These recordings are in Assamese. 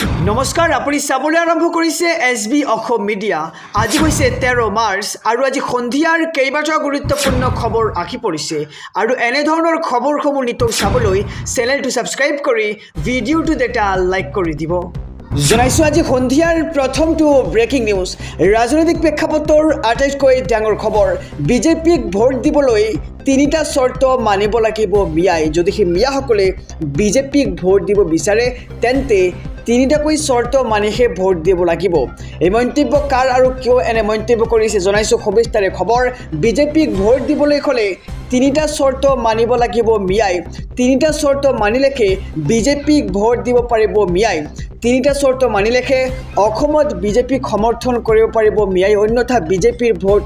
নমস্কাৰ আপুনি চাবলৈ আৰম্ভ কৰিছে SB অসম মিডিয়া আজি হৈছে 13 মাৰ্চ আৰু আজি সন্ধিয়াৰ কেইবাটাও গুৰুত্বপূৰ্ণ খবৰ আহি পৰিছে আৰু এনে ধৰণৰ খবৰসমূহ নিতৌ চাবলৈ চেনেলটো সাবস্ক্ৰাইব কৰি ভিডিঅ'টো এটা লাইক কৰি দিব জনাইছো আজি সন্ধিয়াৰ প্ৰথমটো ব্ৰেকিং নিউজ ৰাজনৈতিক প্ৰেক্ষাপটৰ আটাইতকৈ ডাঙৰ খবৰ বিজেপিক ভোট দিবলৈ তিনিটা শৰ্ত মানিব লাগিব মিয়াই যদি হে মিয়াসকলে বিজেপিক ভোট দিব বিচাৰে তেন্তে তিনিটাকৈ শৰ্ত মানিহে ভোট দিব লাগিব এই মন্তব্য কাৰ আৰু কিয় এনে মন্তব্য কৰিছে জনাইছো ২৬ তাৰিখ খবৰ বিজেপিক ভোট দিবলৈ হ'লে তিনিটা শৰ্ত মানিব লাগিব মিয়াই তিনিটা শৰ্ত মানিলেহে বিজেপিক ভোট দিব পাৰিব মিয়াই তিনিটা শৰ্ত মানিলেহে অসমত বিজেপিক সমৰ্থন কৰিব পাৰিব মিয়াই অন্যথা বিজেপিৰ ভোট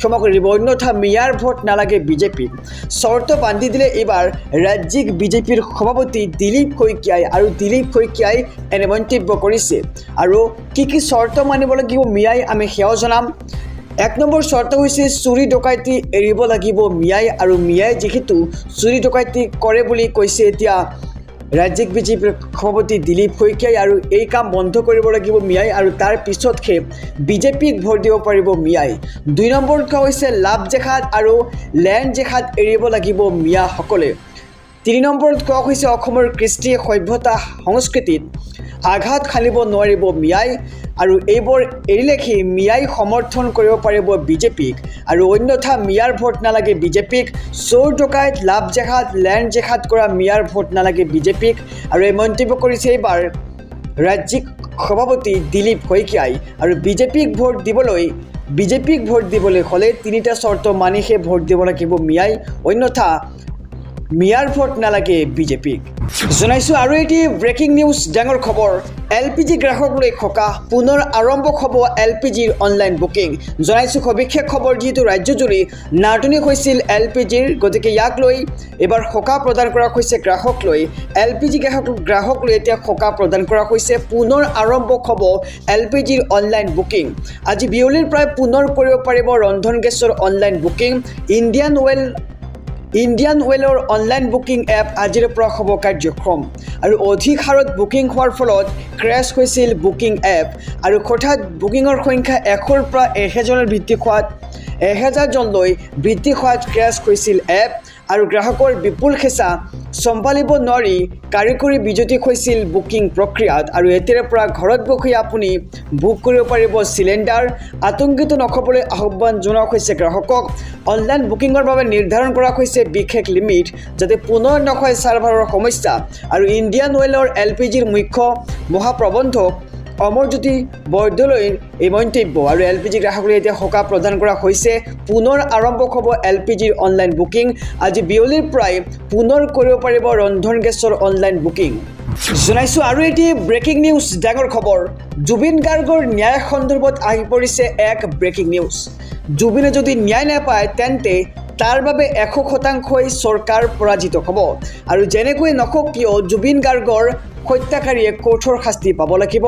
ক্ষমা কৰিব অন্যথা মিয়াৰ ভোট নালাগে বিজেপিক শৰ্ত বান্ধি দিলে এবাৰ ৰাজ্যিক বিজেপিৰ সভাপতি দিলীপ শইকীয়াই আৰু দিলীপ শইকীয়াই এনে মন্তব্য কৰিছে আৰু কি শৰ্ত মানিব লাগিব মিয়াই আমি সেয়াও জনাম এক নম্বৰ শৰ্ত হৈছে চুৰি ডকাইতি এৰিব লাগিব মিয়াই আৰু মিয়াই যেহেতু চুৰি ডকাইতি কৰে বুলি কৈছে এতিয়া ৰাজ্যিক বিজেপিৰ সভাপতি দিলীপ শইকীয়াই আৰু এই কাম বন্ধ কৰিব লাগিব মিয়াই আৰু তাৰ পিছতহে বিজেপিক ভোট দিব পাৰিব মিয়াই দুই নম্বৰ হৈছে লাভ জেহাদ আৰু লেণ্ড জেহাদ এৰিব লাগিব মিয়াসকলে তিনি নম্বৰত কোৱা হৈছে অসমৰ কৃষ্টি সভ্যতা সংস্কৃতিত আঘাত খালিব নোৱাৰিব মিয়াই আৰু এইবোৰ এৰিলেহে মিয়াই সমৰ্থন কৰিব পাৰিব বিজেপিক আৰু অন্যথা মিয়াৰ ভোট নালাগে বিজেপিক চোৰ ডকাইত লাভ জেহাদ লেণ্ড জেহাদ কৰা মিয়াৰ ভোট নালাগে বিজেপিক আৰু এই মন্তব্য কৰিছে এইবাৰ ৰাজ্যিক সভাপতি দিলীপ শইকীয়াই আৰু বিজেপিক ভোট দিবলৈ হ'লে তিনিটা শৰ্ত মানিহে ভোট দিব লাগিব মিয়াই অন্যথা মিয়াৰ ভোট নালাগে বিজেপিক জনাইছো আৰু এটি ব্ৰেকিং নিউজ ডাঙৰ খবৰ LPG গ্ৰাহক লৈ খকা পুনৰ আৰম্ভ হ'ব LPGৰ অনলাইন বুকিং জনাইছো সবিশেষ খবৰ যেহেতু ৰাজ্যজুৰি নাটনি হৈছিল LPGৰ গতিকে ইয়াক লৈ এবাৰ খকা প্ৰদান কৰা হৈছে গ্ৰাহক লৈ LPG গ্ৰাহক লৈ এতিয়া খকা প্ৰদান কৰা হৈছে পুনৰ আৰম্ভ হ'ব LPGৰ অনলাইন বুকিং আজি বিয়লিৰ প্ৰায় পুনৰ কৰিব পাৰিব ৰন্ধন গেছৰ অনলাইন বুকিং ইণ্ডিয়ান ওয়েলৰ অনলাইন বুকিং এপ আজিৰ পৰা হ'ব কাৰ্যক্ষম আৰু অধিক হাৰত বুকিং হোৱাৰ ফলত ক্ৰেছ হৈছিল বুকিং এপ আৰু হঠাৎ বুকিঙৰ সংখ্যা 100ৰ পৰা 1000 বৃদ্ধি হোৱাত ক্ৰেছ হৈছিল এপ আৰু গ্ৰাহকৰ বিপুল খেঁচা চম্ভালিব নোৱাৰি কাৰিকৰী বিজুতি হৈছিল বুকিং প্ৰক্ৰিয়াত আৰু এতিয়াৰ পৰা ঘৰত বহি আপুনি বুক কৰিব পাৰিব চিলিণ্ডাৰ আতংকিত নকবলৈ আহ্বান জনোৱা হৈছে গ্ৰাহকক অনলাইন বুকিঙৰ বাবে নিৰ্ধাৰণ কৰা হৈছে বিশেষ লিমিট যাতে পুনৰ নহয় চাৰ্ভাৰৰ সমস্যা আৰু ইণ্ডিয়ান ওয়েলৰ LPGৰ মুখ্য মহাপ্ৰবন্ধক অমৰজ্যোতি বৰদলৈৰ এই মন্তব্য আৰু LPG গ্ৰাহকলৈ এতিয়া সকাহ প্ৰদান কৰা হৈছে পুনৰ আৰম্ভ হ'ব LPGৰ অনলাইন বুকিং আজি বিয়লিৰ প্ৰায় পুনৰ কৰিব পাৰিব ৰন্ধন গেছৰ অনলাইন বুকিং জনাইছো আৰু এটি ব্ৰেকিং নিউজ ডাঙৰ খবৰ জুবিন গাৰ্গৰ ন্যায় সন্দৰ্ভত আহি পৰিছে এক ব্ৰেকিং নিউজ জুবিনে যদি ন্যায় নাপায় তেন্তে তাৰ বাবে 100% চৰকাৰ পৰাজিত হ'ব আৰু যেনেকৈ নকওক কিয় জুবিন গাৰ্গৰ হত্যাকাৰীয়ে কঠোৰ শাস্তি পাব লাগিব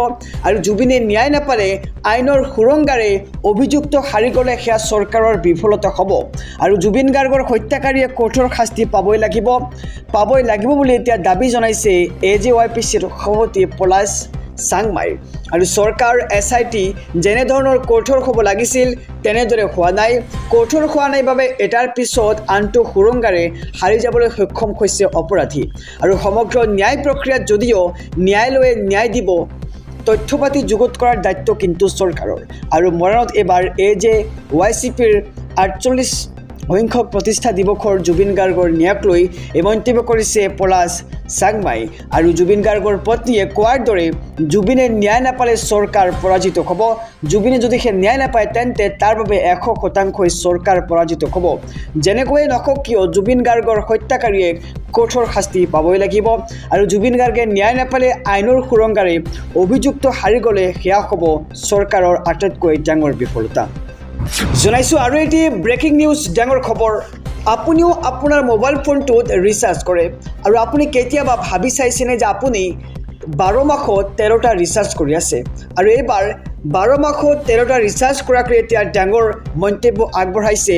আৰু জুবিনে ন্যায় নাপালে আইনৰ সুৰংগাৰে অভিযুক্ত হাৰি গ'লে সেয়া চৰকাৰৰ বিফলতা হ'ব আৰু জুবিন গাৰ্গৰ হত্যাকাৰীয়ে কঠোৰ শাস্তি পাবই লাগিব বুলি এতিয়া দাবী জনাইছে AJYPCৰ সভাপতি পলাশ চাংমাই আৰু চৰকাৰ SIT যেনে ধৰণৰ কঠোৰ হ'ব লাগিছিল তেনেদৰে কঠোৰ হোৱা নাই বাবে এটাৰ পিছত আনটো সুৰংগাৰে হাৰি যাবলৈ সক্ষম হৈছে অপৰাধী আৰু সমগ্ৰ ন্যায় প্ৰক্ৰিয়াত যদিও ন্যায়ালয়ে ন্যায় দিব তথ্যপাতি যুগুত কৰাৰ দায়িত্ব কিন্তু চৰকাৰৰ আৰু মৰাণত এবাৰ AJYCPৰ 48 সংখ্যক প্ৰতিষ্ঠা দিৱসৰ জুবিন গাৰ্গৰ ন্যায়ক লৈ এই মন্তব্য কৰিছে পলাশ চাংমাই আৰু জুবিন গাৰ্গৰ পত্নীয়ে কোৱাৰ দৰে জুবিনে ন্যায় নাপালে চৰকাৰ পৰাজিত হ'ব জুবিনে যদি সে ন্যায় নাপায় তেন্তে তাৰ বাবে 100% চৰকাৰ পৰাজিত হ'ব যেনেকৈ নকওক কিয় জুবিন গাৰ্গৰ হত্যাকাৰীয়ে কঠোৰ শাস্তি পাবই লাগিব আৰু জুবিন গাৰ্গে ন্যায় নাপালে আইনৰ সুৰংগাৰে অভিযুক্ত হাৰি গ'লে সেয়া হ'ব চৰকাৰৰ আটাইতকৈ ডাঙৰ বিফলতা জনাইছো আৰু এটি ব্ৰেকিং নিউজ ডাঙৰ খবৰ আপুনিও আপোনাৰ মোবাইল ফোনটোত ৰিচাৰ্জ কৰে আৰু আপুনি কেতিয়াবা ভাবি চাইছেনে যে আপুনি 12 মাহত 13টা ৰিচাৰ্জ কৰি আছে আৰু এইবাৰ 12 মাহত 13টা ৰিচাৰ্জ কৰাকৈ এতিয়া ডাঙৰ মন্তব্য আগবঢ়াইছে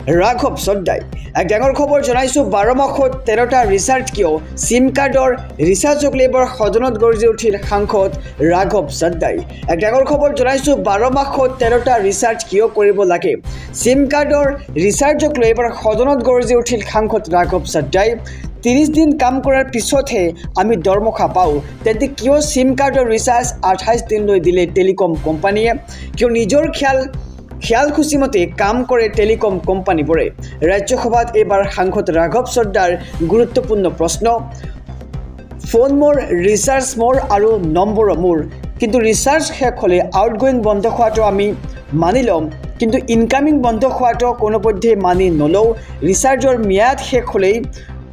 ৰাঘৱ চদ্দাই এক ডাঙৰ খবৰ জনাইছোঁ 12 মাহত 13টা ৰিচাৰ্জ কিয় চিম কাৰ্ডৰ ৰিচাৰ্জক লৈ এবাৰ সদনত গৰ্জি উঠিল সাংসদ ৰাঘৱ চদ্দাই এক ডাঙৰ খবৰ জনাইছোঁ 12 মাহত 13টা ৰিচাৰ্জ কিয় কৰিব লাগে চিম কাৰ্ডৰ ৰিচাৰ্জক লৈ এবাৰ সদনত গৰ্জি উঠিল সাংসদ ৰাঘৱ চদ্দাই 30 দিন কাম কৰাৰ পিছতহে আমি দৰমহা পাওঁ তেন্তে কিয় চিম কাৰ্ডৰ ৰিচাৰ্জ 28 দিনলৈ দিলে টেলিকম কোম্পানীয়ে কিয় নিজৰ খিয়াল খুচিমতে কাম কৰে টেলিকম কোম্পানীবোৰে ৰাজ্যসভাত এইবাৰ সাংসদ ৰাঘৱ চদ্দাৰ গুৰুত্বপূৰ্ণ প্ৰশ্ন ফোন মোৰ ৰিচাৰ্জ মোৰ আৰু নম্বৰ মোৰ কিন্তু ৰিচাৰ্জ শেষ হ'লে আউটগোয়িং বন্ধ হোৱাটো আমি মানি ল'ম কিন্তু ইনকামিং বন্ধ হোৱাটো কোনোপধ্যে মানি নলওঁ ৰিচাৰ্জৰ ম্যাদ শেষ হ'লেই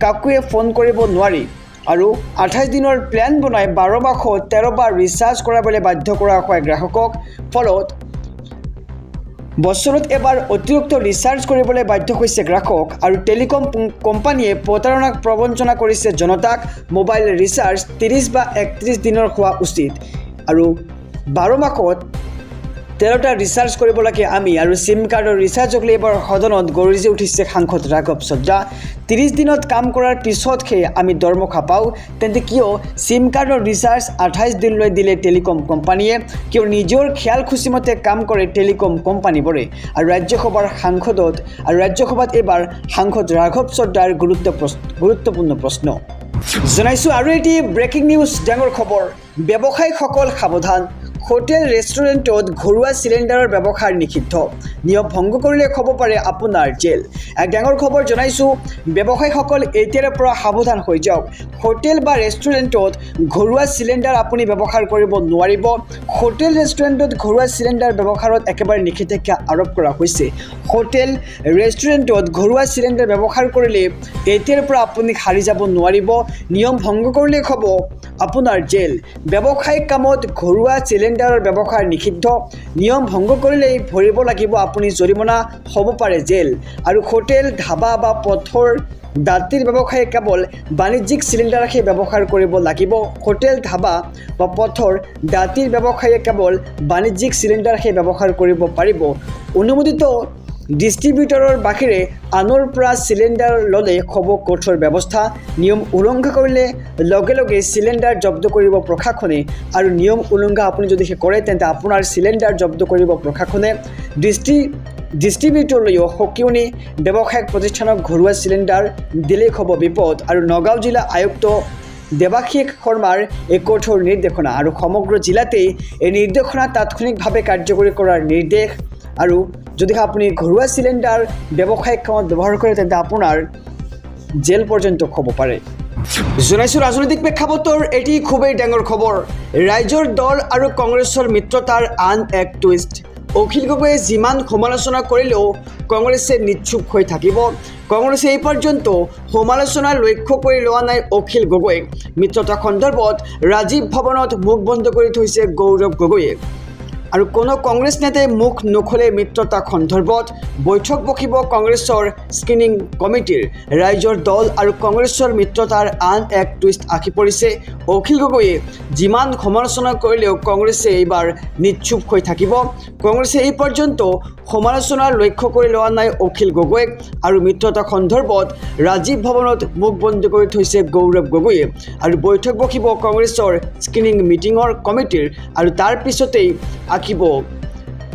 কাকোৱে ফোন কৰিব নোৱাৰি আৰু 28 দিনৰ প্ল্যান বনাই 12 মাহত 13 বাৰ ৰিচাৰ্জ কৰাবলৈ বাধ্য কৰা হয় গ্ৰাহকক ফলত বছৰত এবাৰ অতিৰিক্ত ৰিচাৰ্জ কৰিবলৈ বাধ্য হৈছে গ্ৰাহক আৰু টেলিকম কোম্পানীয়ে প্ৰতাৰণাক প্ৰবঞ্চনা কৰিছে জনতাক মোবাইল ৰিচাৰ্জ 30 বা 31 দিনৰ হোৱা উচিত আৰু 12 মাহত 13টা ৰিচাৰ্জ কৰিব লাগে আমি আৰু চিম কাৰ্ডৰ ৰিচাৰ্জক লৈ এবাৰ সদনত গৰ্জি উঠিছে সাংসদ ৰাঘৱ চদ্দা 30 দিনত কাম কৰাৰ পিছতহে আমি দৰমহা পাওঁ তেন্তে কিয় চিম কাৰ্ডৰ ৰিচাৰ্জ 28 দিনলৈ দিলে টেলিকম কোম্পানীয়ে কিয় নিজৰ খিয়াল খুচিমতে কাম কৰে টেলিকম কোম্পানীবোৰে আৰু ৰাজ্যসভাত এইবাৰ সাংসদ ৰাঘৱ চদ্দাৰ গুৰুত্বপূৰ্ণ প্ৰশ্ন জনাইছোঁ আৰু এটি ব্ৰেকিং নিউজ ডাঙৰ খবৰ ব্যৱসায়ীসকল সাৱধান হোটেল ৰেষ্টুৰেণ্টত ঘৰুৱা চিলিণ্ডাৰৰ ব্যৱহাৰ নিষিদ্ধ নিয়ম ভংগ কৰিলে হ'ব পাৰে আপোনাৰ জেল এক ডাঙৰ খবৰ জনাইছোঁ ব্যৱসায়ীসকল এতিয়াৰে পৰা সাৱধান হৈ যাওক হোটেল বা ৰেষ্টুৰেণ্টত ঘৰুৱা চিলিণ্ডাৰ আপুনি ব্যৱহাৰ কৰিব নোৱাৰিব হোটেল ৰেষ্টুৰেণ্টত ঘৰুৱা চিলিণ্ডাৰ ব্যৱহাৰত একেবাৰে নিষেধাজ্ঞা আৰোপ কৰা হৈছে হোটেল ৰেষ্টুৰেণ্টত ঘৰুৱা চিলিণ্ডাৰ ব্যৱহাৰ কৰিলে এতিয়াৰ পৰা আপুনি সাৰি যাব নোৱাৰিব নিয়ম ভংগ কৰিলে হ'ব আপোনাৰ জেল ব্যৱসায়িক কামত ঘৰুৱা চিলিণ্ডাৰৰ ব্যৱহাৰ নিষিদ্ধ নিয়ম ভংগ কৰিলেই ভৰিব লাগিব আপুনি জৰিমনা হ'ব পাৰে জেল আৰু হোটেল ধাবা বা পথৰ দাঁতিৰ ব্যৱসায়ী কেৱল বাণিজ্যিক চিলিণ্ডাৰহে ব্যৱহাৰ কৰিব লাগিব হোটেল ধাবা বা পথৰ দাঁতিৰ ব্যৱসায়ীয়ে কেৱল বাণিজ্যিক চিলিণ্ডাৰহে ব্যৱহাৰ কৰিব পাৰিব অনুমোদিত ডিষ্ট্ৰিবিউটৰৰ বাহিৰে আনৰ পৰা চিলিণ্ডাৰ ল'লে হ'ব কঠোৰ ব্যৱস্থা নিয়ম উলংঘা কৰিলে লগে লগে চিলিণ্ডাৰ জব্দ কৰিব প্ৰশাসনে আৰু নিয়ম উলংঘা আপুনি যদি কৰে তেন্তে আপোনাৰ চিলিণ্ডাৰ জব্দ কৰিব প্ৰশাসনে ডিষ্ট্ৰিবিউটৰলৈও সকিয়নি ব্যৱসায়িক প্ৰতিষ্ঠানক ঘৰুৱা চিলিণ্ডাৰ দিলেই হ'ব বিপদ আৰু নগাঁও জিলা আয়ুক্ত দেৱাশিষ শৰ্মাৰ এই কঠোৰ নিৰ্দেশনা আৰু সমগ্ৰ জিলাতেই এই নিৰ্দেশনা তাৎক্ষণিকভাৱে কাৰ্যকৰী কৰাৰ নিৰ্দেশ আৰু যদি আপুনি ঘৰুৱা চিলিণ্ডাৰ ব্যৱসায়িক কামত ব্যৱহাৰ কৰে তেন্তে আপোনাৰ জেল পৰ্যন্ত হ'ব পাৰে জনাইছোঁ ৰাজনৈতিক প্ৰেক্ষাপটৰ এটি খুবেই ডাঙৰ খবৰ ৰাইজৰ দল আৰু কংগ্ৰেছৰ মিত্ৰতাৰ আন এক টুইষ্ট অখিল গগৈয়ে যিমান সমালোচনা কৰিলেও কংগ্ৰেছে নিশ্চুপ হৈ থাকিব কংগ্ৰেছে এই পৰ্যন্ত সমালোচনাৰ লক্ষ্য কৰি লোৱা নাই অখিল গগৈক মিত্ৰতা সন্দৰ্ভত ৰাজীৱ ভৱনত মুখ বন্ধ কৰি থৈছে গৌৰৱ গগৈয়ে আৰু কোনো কংগ্ৰেছ নেতাই মুখ নোখোলে মিত্ৰতা সন্দৰ্ভত বৈঠক বহিব কংগ্ৰেছৰ স্ক্ৰিনিং কমিটিৰ ৰাইজৰ দল আৰু কংগ্ৰেছৰ মিত্ৰতাৰ আন এক টুইষ্ট আহি পৰিছে অখিল গগৈয়ে যিমান সমালোচনা কৰিলেও কংগ্ৰেছে এইবাৰ নিশ্চুপ হৈ থাকিব কংগ্ৰেছে এই পৰ্যন্ত সমালোচনাৰ লক্ষ্য কৰি লোৱা নাই অখিল গগৈক আৰু মিত্ৰতা সন্দৰ্ভত ৰাজীৱ ভৱনত মুখ বন্ধ কৰি থৈছে গৌৰৱ গগৈয়ে আৰু বৈঠক বহিব কংগ্ৰেছৰ স্ক্ৰিনিং মিটিঙৰ কমিটিৰ আৰু তাৰ পিছতেই আঁকিব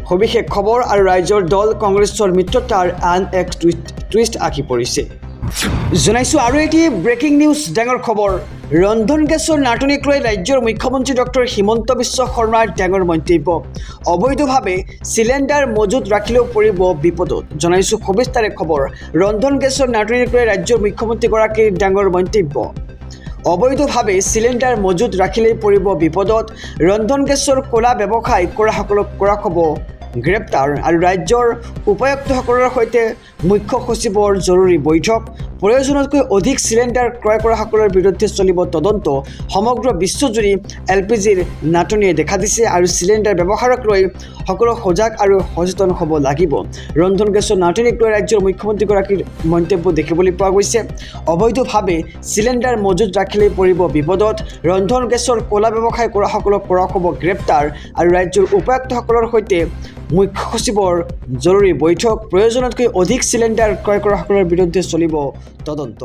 সবিশেষ খবৰ আৰু ৰাইজৰ দল কংগ্ৰেছৰ মিত্ৰতাৰ আন এক টুইষ্ট আঁকি পৰিছে জনাইছোঁ আৰু এটি ব্ৰেকিং নিউজ ডাঙৰ খবৰ ৰন্ধন গেছৰ নাটনিক লৈ ৰাজ্যৰ মুখ্যমন্ত্ৰী ডক্টৰ হিমন্ত বিশ্ব শৰ্মাৰ ডাঙৰ মন্তব্য অবৈধভাৱে চিলিণ্ডাৰ মজুত ৰাখিলেও পৰিব বিপদত জনাইছোঁ সবিস্তাৰে খবৰ ৰন্ধন গেছৰ নাটনিক লৈ ৰাজ্যৰ মুখ্যমন্ত্ৰীগৰাকীৰ ডাঙৰ মন্তব্য অবৈধভাৱে চিলিণ্ডাৰ মজুত ৰাখিলেই পৰিব বিপদত ৰন্ধন গেছৰ ক'লা ব্যৱসায় কৰাসকলক কৰা হ'ব গ্ৰেপ্তাৰ আৰু ৰাজ্যৰ উপায়ুক্তসকলৰ সৈতে মুখ্য সচিবৰ জৰুৰী বৈঠক প্ৰয়োজনতকৈ অধিক চিলিণ্ডাৰ ক্ৰয় কৰাসকলৰ বিৰুদ্ধে চলিব তদন্ত সমগ্ৰ বিশ্বজুৰি LPGৰ নাটনিয়ে দেখা দিছে আৰু চিলিণ্ডাৰ ব্যৱহাৰক লৈ সকলো সজাগ আৰু সচেতন হ'ব লাগিব ৰন্ধন গেছৰ নাটনিক লৈ ৰাজ্যৰ মুখ্যমন্ত্ৰীগৰাকীৰ মন্তব্য দেখিবলৈ পোৱা গৈছে অবৈধভাৱে চিলিণ্ডাৰ মজুত ৰাখিলেই পৰিব বিপদত ৰন্ধন গেছৰ ক'লা ব্যৱসায় কৰাসকলক কৰা হ'ব গ্ৰেপ্তাৰ আৰু ৰাজ্যৰ উপায়ুক্তসকলৰ সৈতে মুখ্য সচিবৰ জৰুৰী বৈঠক প্ৰয়োজনতকৈ অধিক চিলিণ্ডাৰ ক্ৰয় কৰাসকলৰ বিৰুদ্ধে চলিব তদন্ত